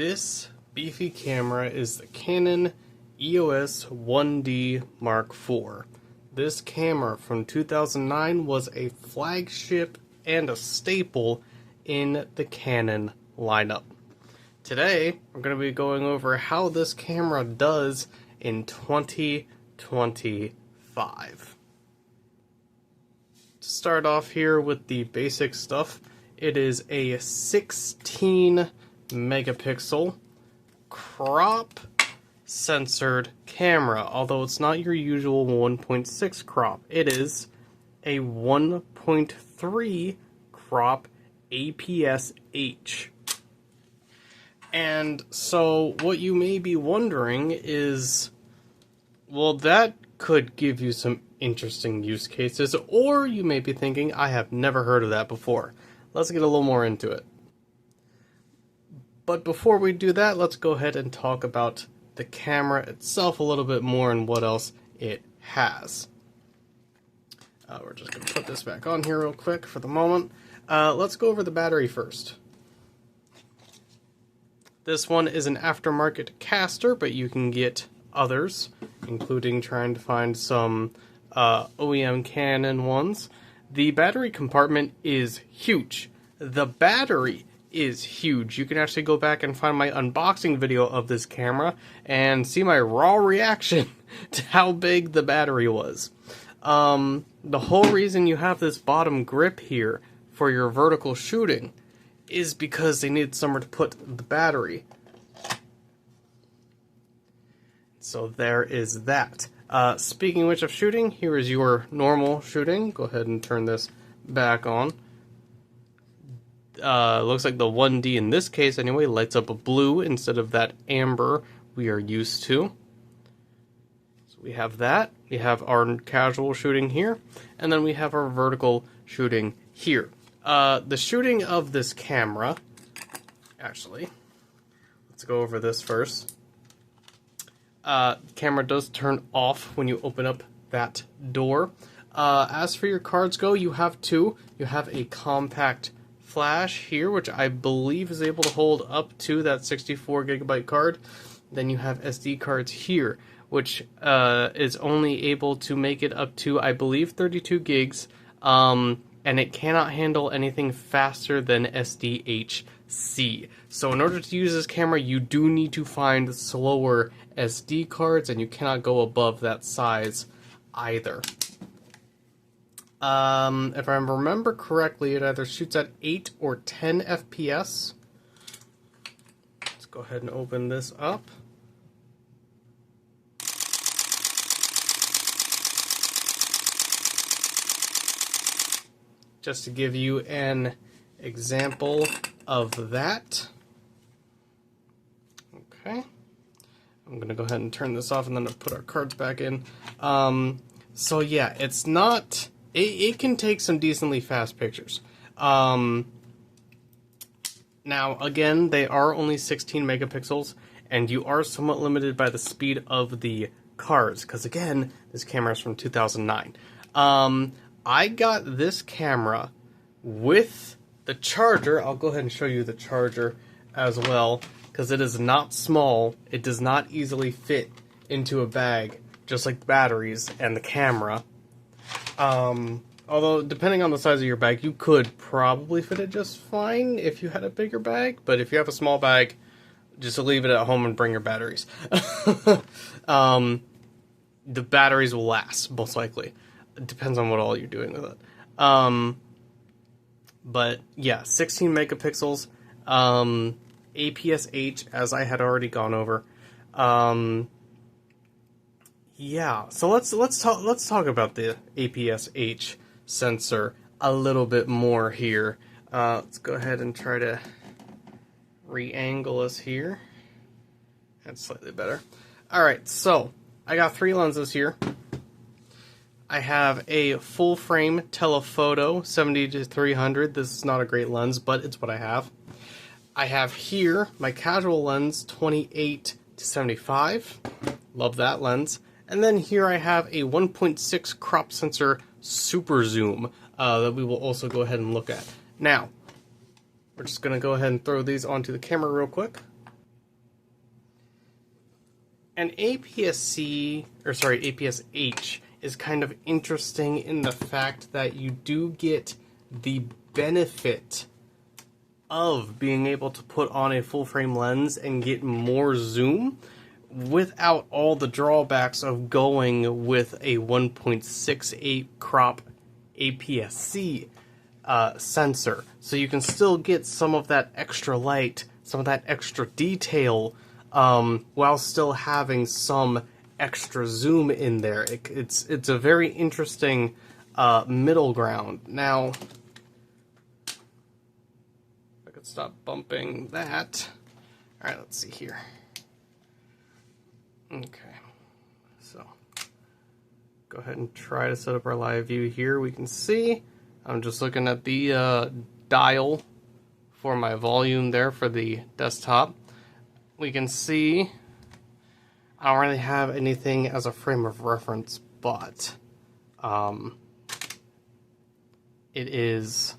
This beefy camera is the Canon EOS 1D Mark IV. This camera from 2009 was a flagship and a staple in the Canon lineup. Today, we're going to be going over how this camera does in 2025. To start off here with the basic stuff, it is a 16 megapixel crop censored camera, although it's not your usual 1.6 crop. It is a 1.3 crop APS-H. And so what you may be wondering is, well, that could give you some interesting use cases, or you may be thinking, I have never heard of that before. Let's get a little more into it. But before we do that, let's go ahead and talk about the camera itself a little bit more and what else it has. We're just going to put this back on here real quick for the moment. Let's go over the battery first. This one is an aftermarket caster, but you can get others, including trying to find some OEM Canon ones. The battery compartment is huge. The battery is huge. You can actually go back and find my unboxing video of this camera and see my raw reaction to how big the battery was. The whole reason you have this bottom grip here for your vertical shooting is because they needed somewhere to put the battery. So there is that. Speaking of which of shooting, here is your normal shooting. Go ahead and turn this back on. Looks like the 1D in this case anyway lights up a blue instead of that amber we are used to. So we have that. We have our casual shooting here, and then we have our vertical shooting here. The shooting of this camera, actually, let's go over this first. The camera does turn off when you open up that door. As for your cards go, you have two. You have a compact flash here, which I believe is able to hold up to that 64 gigabyte card. Then you have SD cards here, which is only able to make it up to, I believe, 32 gigs, and it cannot handle anything faster than SDHC. So in order to use this camera, you do need to find slower SD cards, and you cannot go above that size either. If I remember correctly, it either shoots at 8 or 10 FPS. Let's go ahead and open this up. Just to give you an example of that. Okay. I'm going to go ahead and turn this off and then put our cards back in. So yeah, it's not... It can take some decently fast pictures. Now, again, they are only 16 megapixels, and you are somewhat limited by the speed of the cards, because, again, this camera is from 2009. I got this camera with the charger. I'll go ahead and show you the charger as well, because it is not small. It does not easily fit into a bag, just like the batteries and the camera. Although, depending on the size of your bag, you could probably fit it just fine if you had a bigger bag. But if you have a small bag, just leave it at home and bring your batteries. The batteries will last, most likely. It depends on what all you're doing with it. But, yeah, 16 megapixels. APS-H, as I had already gone over. Yeah, so let's talk about the APS-H sensor a little bit more here. Let's go ahead and try to re-angle us here. That's slightly better. All right, so I got three lenses here. I have a full frame telephoto 70-300. This is not a great lens, but it's what I have. I have here my casual lens 28-75. Love that lens. And then here I have a 1.6 crop sensor super zoom that we will also go ahead and look at. Now, we're just going to go ahead and throw these onto the camera real quick. And APS-C, or sorry, APS-H is kind of interesting in the fact that you do get the benefit of being able to put on a full frame lens and get more zoom without all the drawbacks of going with a 1.68 crop APS-C sensor. So you can still get some of that extra light, some of that extra detail, while still having some extra zoom in there. It's a very interesting middle ground. Now, if I could stop bumping that. All right, let's see here. Okay, so go ahead and try to set up our live view here. We can see I'm just looking at the dial for my volume there for the desktop. We can see I don't really have anything as a frame of reference, but it is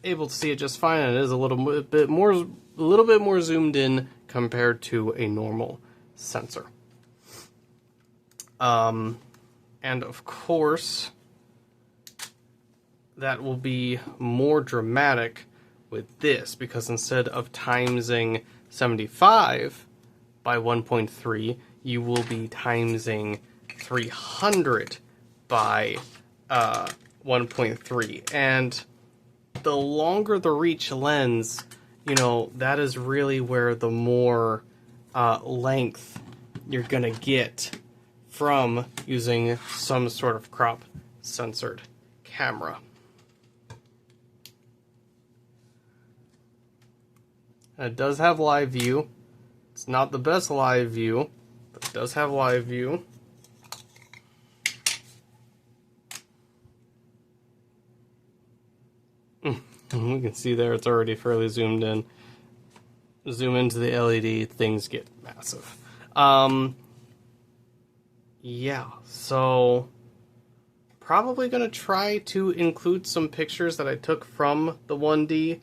able to see it just fine, and it is a little bit more zoomed in compared to a normal sensor. And of course, that will be more dramatic with this, because instead of timesing 75 by 1.3, you will be timesing 300 by 1.3. And the longer the reach lens, you know, that is really where the more length you're gonna get from using some sort of crop censored camera. And it does have live view. It's not the best live view, but it does have live view. We can see there it's already fairly zoomed in. Zoom into the LED, things get massive. Yeah, so probably going to try to include some pictures that I took from the 1D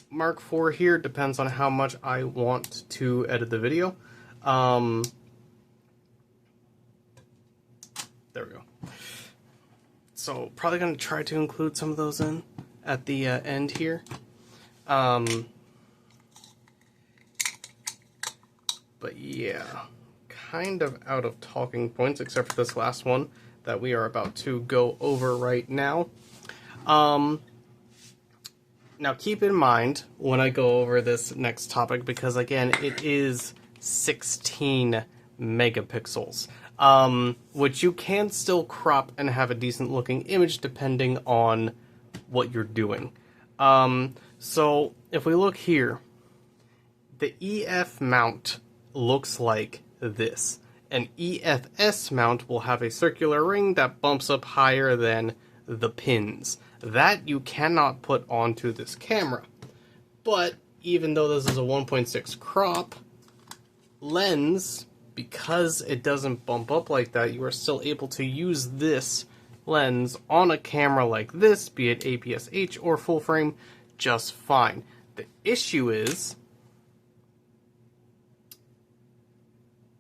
Mark IV here. Depends on how much I want to edit the video. There we go. So probably going to try to include some of those in at the end here. But yeah, kind of out of talking points, except for this last one that we are about to go over right now. Now keep in mind when I go over this next topic, because again, it is 16 megapixels, which you can still crop and have a decent looking image depending on what you're doing. So if we look here, the EF mount looks like this. An EFS mount will have a circular ring that bumps up higher than the pins. That you cannot put onto this camera. But even though this is a 1.6 crop lens, because it doesn't bump up like that, you are still able to use this lens on a camera like this, be it APS-H or full frame, just fine. The issue is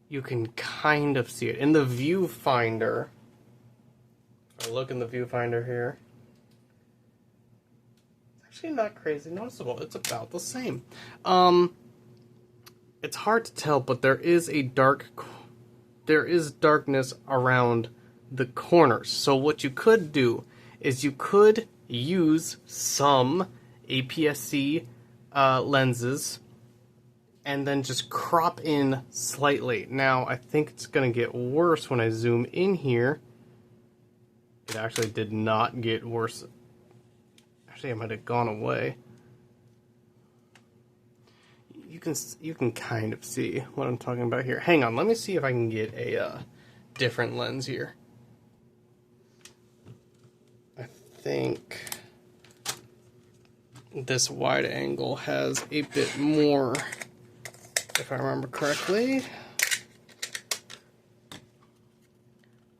you can kind of see it in the viewfinder. If I look in the viewfinder here, it's actually not crazy noticeable. It's about the same. It's hard to tell, but there is darkness around the corners. So what you could do is you could use some APS-C lenses and then just crop in slightly. Now, I think it's going to get worse when I zoom in here. It actually did not get worse. Actually, it might have gone away. You can kind of see what I'm talking about here. Hang on, let me see if I can get a different lens here. I think this wide angle has a bit more, if I remember correctly.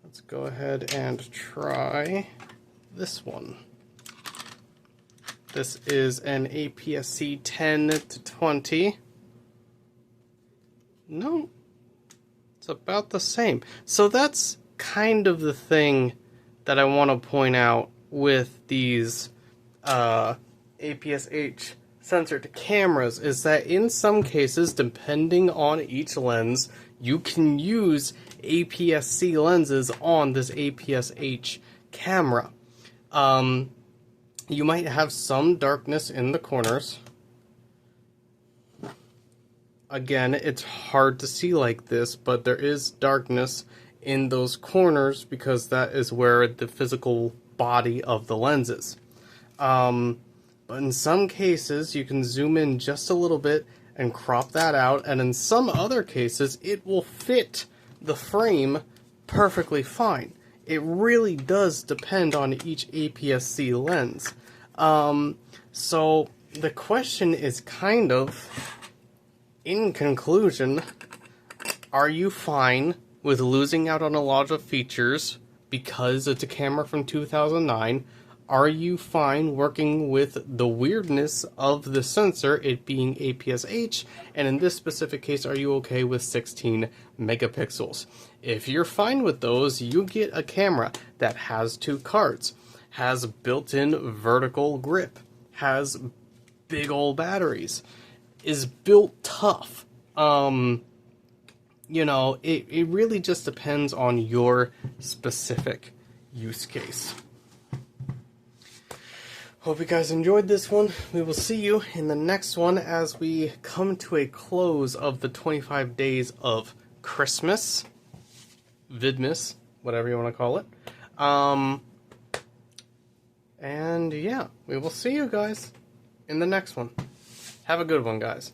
Let's go ahead and try this one. This is an APS-C 10 to 20. No. It's about the same. So that's kind of the thing that I want to point out with these APS-H sensor to cameras, is that in some cases, depending on each lens, you can use APS-C lenses on this APS-H camera. You might have some darkness in the corners. Again, it's hard to see like this, but there is darkness in those corners because that is where the physical body of the lens is. But in some cases, you can zoom in just a little bit and crop that out, and in some other cases, it will fit the frame perfectly fine. It really does depend on each APS-C lens. So the question is kind of, in conclusion, are you fine with losing out on a lot of features because it's a camera from 2009? Are you fine working with the weirdness of the sensor, it being APS-H? And in this specific case, are you okay with 16 megapixels? If you're fine with those, you get a camera that has 2 cards, has built-in vertical grip, has big old batteries, is built tough. You know, it really just depends on your specific use case. Hope you guys enjoyed this one. We will see you in the next one as we come to a close of the 25 days of Christmas, Vidmas, whatever you want to call it. And yeah, we will see you guys in the next one. Have a good one, guys.